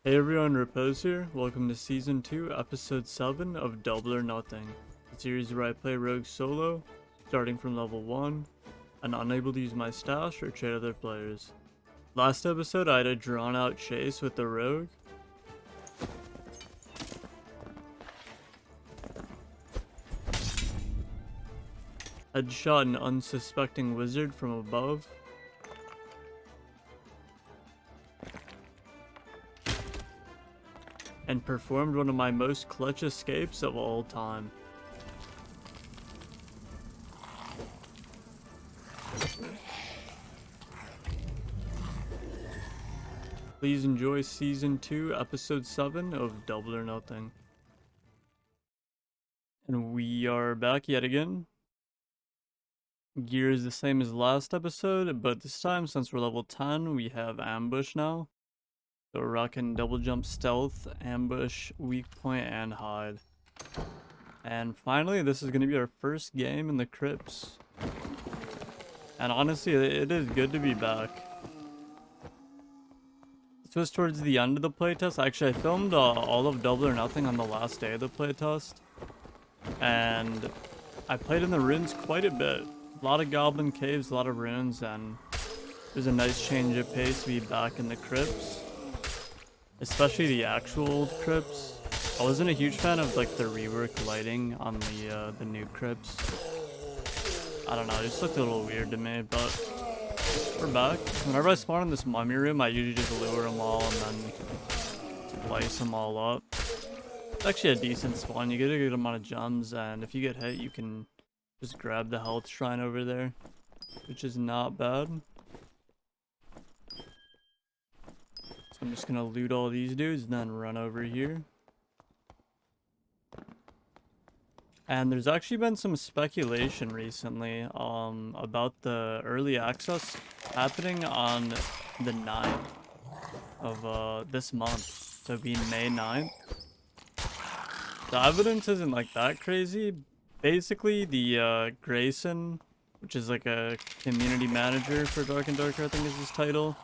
Hey everyone, Repose here. Welcome to Season 2, Episode 7 of Double or Nothing, a series where I play Rogue solo, starting from level 1, and unable to use my stash or trade other players. Last episode I had a drawn out chase with the Rogue. Headshot an unsuspecting wizard from above. And performed one of my most clutch escapes of all time. Please enjoy Season 2, Episode 7 of Double or Nothing. And we are back yet again. Gear is the same as last episode, but this time, since we're level 10, we have Ambush now. So we're rocking double jump stealth, ambush, weak point, and hide. And finally, this is going to be our first game in the Crips. And honestly, it is good to be back. This was towards the end of the playtest. Actually, I filmed all of Double or Nothing on the last day of the playtest. And I played in the ruins quite a bit. A lot of goblin caves, a lot of ruins, and it was a nice change of pace to be back in the Crips. Especially the actual old Crips. I wasn't a huge fan of like the rework lighting on the new Crips. I don't know, it just looked a little weird to me, but we're back. Whenever I spawn in this mummy room, I usually just lure them all and then splice them all up. It's actually a decent spawn, you get a good amount of gems, and if you get hit, you can just grab the health shrine over there, which is not bad. So I'm just gonna loot all these dudes and then run over here. And there's actually been some speculation recently about the early access happening on the 9th of this month, so being May 9th. The evidence isn't like that crazy. Basically, the Grayson, which is like a community manager for Dark and Darker, I think is his title.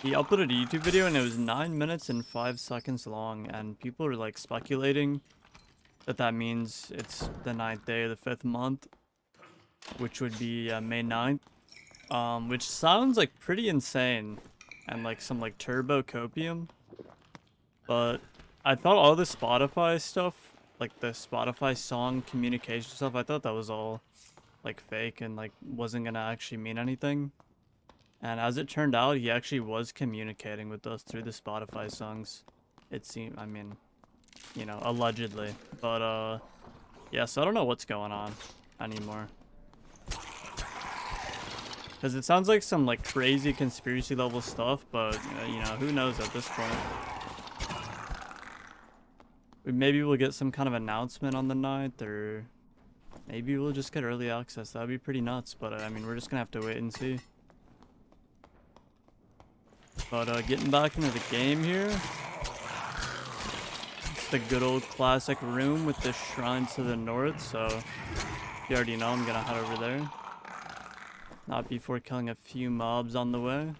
He uploaded a YouTube video and it was 9 minutes and 5 seconds long, and people are like speculating that means it's the 9th day of the 5th month, which would be May 9th, which sounds like pretty insane and like some like turbo copium. But I thought all the Spotify stuff, like the Spotify song communication stuff, I thought that was all like fake and like wasn't gonna actually mean anything. And as it turned out, he actually was communicating with us through the Spotify songs. It seemed, I mean, you know, allegedly. But, yeah, so I don't know what's going on anymore. Because it sounds like some, like, crazy conspiracy level stuff, but, you know, who knows at this point. Maybe we'll get some kind of announcement on the 9th, or maybe we'll just get early access. That'd be pretty nuts, but, I mean, we're just gonna have to wait and see. But getting back into the game here. It's the good old classic room with the shrines to the north, so you already know I'm gonna head over there. Not before killing a few mobs on the way.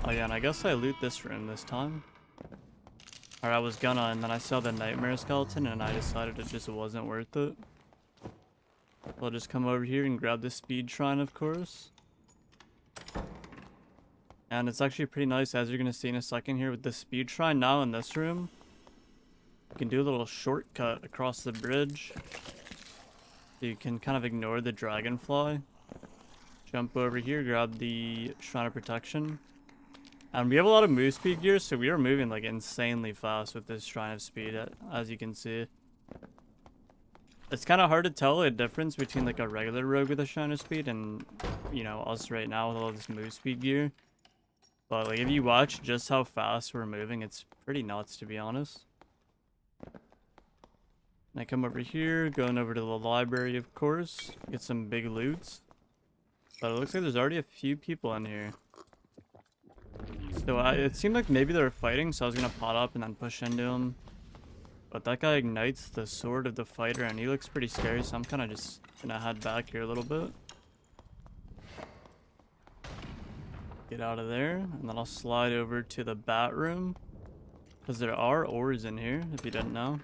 Oh yeah, and I guess I loot this room this time. Or I was gonna, and then I saw the nightmare skeleton and I decided it just wasn't worth it. I'll just come over here and grab the speed shrine, of course. And it's actually pretty nice, as you're going to see in a second here, with the speed shrine now in this room. You can do a little shortcut across the bridge. So you can kind of ignore the dragonfly. Jump over here, grab the Shrine of Protection. And we have a lot of move speed gear, so we are moving like insanely fast with this Shrine of Speed, as you can see. It's kind of hard to tell a difference between like a regular rogue with a Shrine of Speed and, you know, us right now with all this move speed gear. But like if you watch just how fast we're moving, it's pretty nuts, to be honest. And I come over here, going over to the library, of course, get some big loots. But it looks like there's already a few people in here. So it seemed like maybe they were fighting, so I was gonna pot up and then push into him. But that guy ignites the sword of the fighter, and he looks pretty scary, so I'm kind of just gonna head back here a little bit. Get out of there, and then I'll slide over to the bat room. Because there are ores in here, if you didn't know.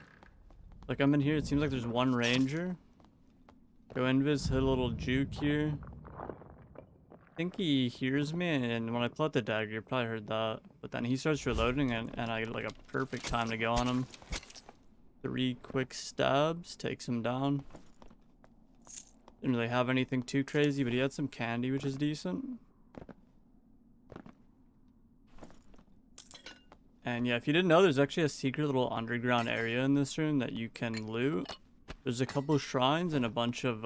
Like, I'm in here, it seems like there's one ranger. Go invis, hit a little juke here. I think he hears me, and when I pull out the dagger, you probably heard that. But then he starts reloading, and I get like a perfect time to go on him. 3 quick stabs, takes him down. Didn't really have anything too crazy, but he had some candy, which is decent. And yeah, if you didn't know, there's actually a secret little underground area in this room that you can loot. There's a couple shrines and a bunch of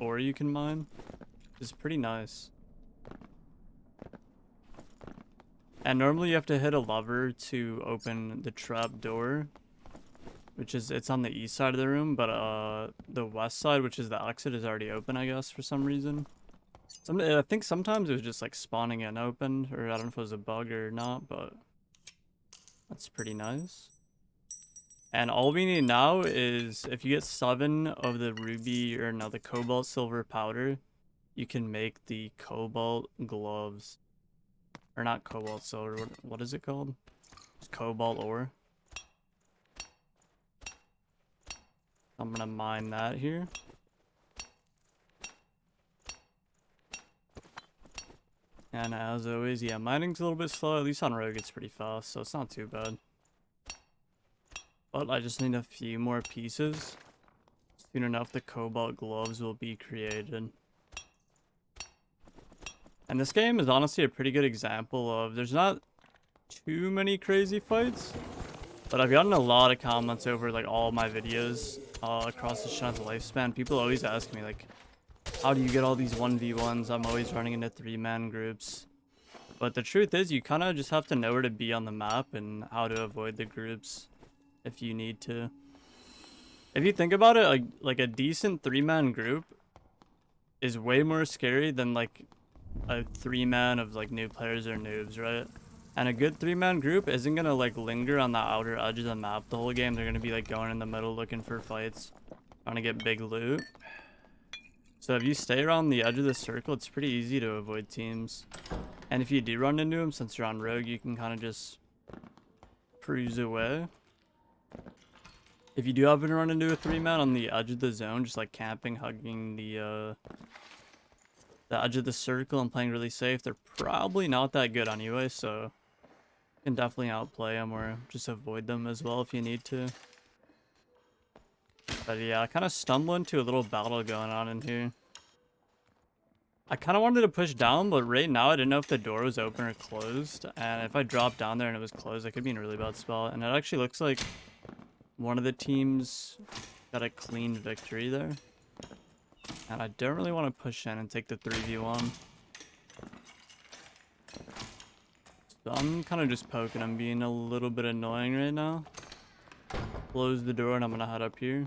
ore you can mine. It's pretty nice. And normally you have to hit a lever to open the trap door, which is, it's on the east side of the room, but the west side, which is the exit, is already open, I guess, for some reason. I think sometimes it was just like spawning in open, or I don't know if it was a bug or not, but that's pretty nice. And all we need now is, if you get 7 of the ruby, or no, the cobalt silver powder, you can make the cobalt gloves. Or not cobalt silver, what is it called? It's cobalt ore. I'm gonna mine that here. And as always, yeah, mining's a little bit slow. At least on Rogue it's pretty fast, so it's not too bad. But I just need a few more pieces. Soon enough, the cobalt gloves will be created. And this game is honestly a pretty good example of, there's not too many crazy fights, but I've gotten a lot of comments over like all my videos across the channel's lifespan. People always ask me like, how do you get all these 1v1s? I'm always running into 3-man groups. But the truth is, you kind of just have to know where to be on the map and how to avoid the groups if you need to. If you think about it, like a decent 3-man group is way more scary than like a 3-man of like new players or noobs, right? And a good 3-man group isn't gonna like linger on the outer edge of the map the whole game. They're gonna be like going in the middle looking for fights, trying to get big loot. So if you stay around the edge of the circle, it's pretty easy to avoid teams. And if you do run into them, since you're on Rogue, you can kind of just cruise away. If you do happen to run into a 3-man on the edge of the zone, just like camping, hugging the edge of the circle and playing really safe, they're probably not that good anyway, so you can definitely outplay them or just avoid them as well if you need to. But yeah, I kind of stumbled into a little battle going on in here. I kind of wanted to push down, but right now I didn't know if the door was open or closed. And if I dropped down there and it was closed, I could be in a really bad spot. And it actually looks like one of the teams got a clean victory there. And I don't really want to push in and take the 3v1. So I'm kind of just poking. I'm being a little bit annoying right now. Close the door and I'm going to head up here.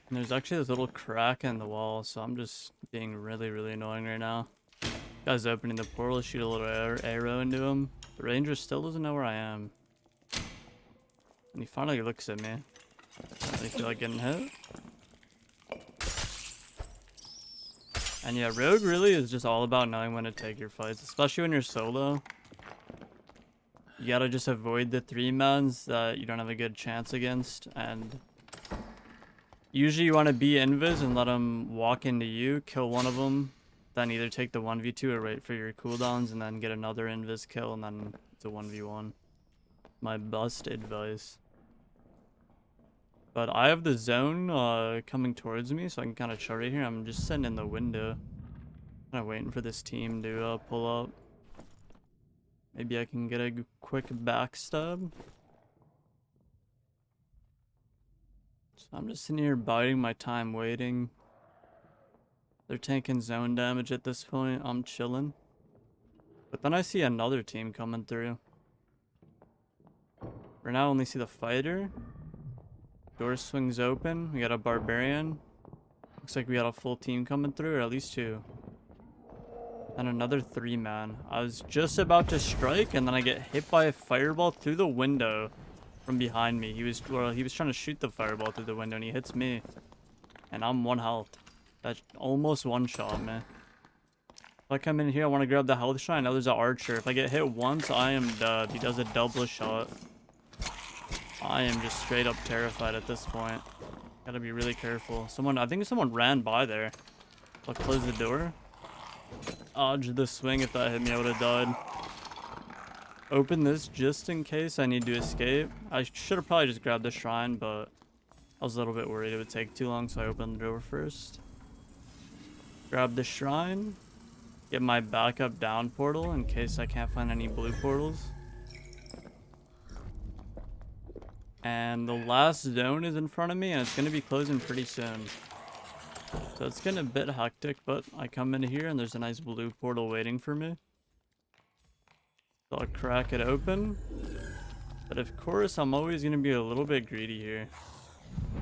And there's actually this little crack in the wall, so I'm just being really, really annoying right now. Guy's opening the portal, shoot a little arrow into him. The ranger still doesn't know where I am. And he finally looks at me. I really feel like getting hit. And yeah, Rogue really is just all about knowing when to take your fights, especially when you're solo. You gotta just avoid the 3-mans that you don't have a good chance against, and usually you want to be invis and let them walk into you, kill one of them, then either take the 1v2 or wait for your cooldowns and then get another invis kill and then it's a 1v1. My best advice. But I have the zone coming towards me, so I can kind of chill right here. I'm just sitting in the window, kind of waiting for this team to pull up. Maybe I can get a quick backstab. So I'm just sitting here biding my time, waiting. They're taking zone damage at this point. I'm chilling. But then I see another team coming through. For now, I only see the fighter. Door swings open. We got a barbarian. Looks like we got a full team coming through, or at least 2. And another 3-man. I was just about to strike, and then I get hit by a fireball through the window from behind me. He was trying to shoot the fireball through the window, and he hits me. And I'm 1 health. That's almost one-shot me. If I come in here, I want to grab the health shrine. Now there's an archer. If I get hit once, I am dead. He does a double shot. I am just straight up terrified at this point. Gotta be really careful. I think someone ran by there. I'll close the door. Dodge the swing. If that hit me, I would have died. Open this just in case I need to escape. I should have probably just grabbed the shrine, but I was a little bit worried it would take too long, so I opened the door first. Grab the shrine. Get my backup down portal in case I can't find any blue portals. And the last zone is in front of me, and it's going to be closing pretty soon. So it's getting a bit hectic, but I come in here and there's a nice blue portal waiting for me. So I'll crack it open. But of course, I'm always going to be a little bit greedy here.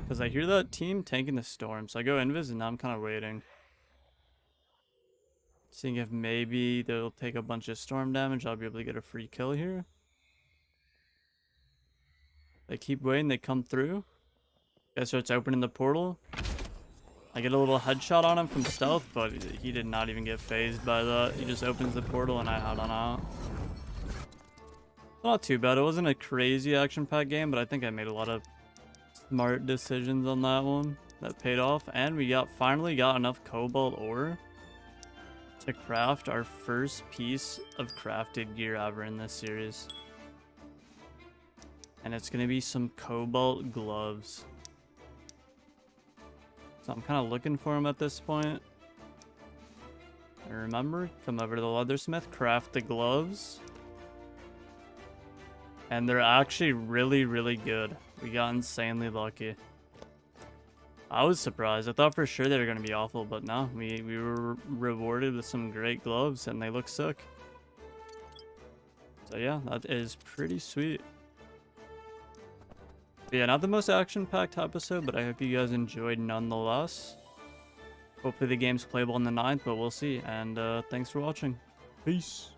Because I hear that team tanking the storm. So I go invis and now I'm kind of waiting. Seeing if maybe they'll take a bunch of storm damage. I'll be able to get a free kill here. They keep waiting, they come through. Guy starts opening the portal. I get a little headshot on him from stealth, but he did not even get phased by that. He just opens the portal and I head on out. Not too bad. It wasn't a crazy action-packed game, but I think I made a lot of smart decisions on that one that paid off. And we finally got enough cobalt ore to craft our first piece of crafted gear ever in this series. And it's going to be some cobalt gloves. So I'm kind of looking for them at this point. And remember, come over to the leathersmith, craft the gloves. And they're actually really, really good. We got insanely lucky. I was surprised. I thought for sure they were going to be awful, but no. We were rewarded with some great gloves, and they look sick. So yeah, that is pretty sweet. Yeah, not the most action-packed episode, but I hope you guys enjoyed nonetheless. Hopefully the game's playable on the 9th, but we'll see. And thanks for watching. Peace.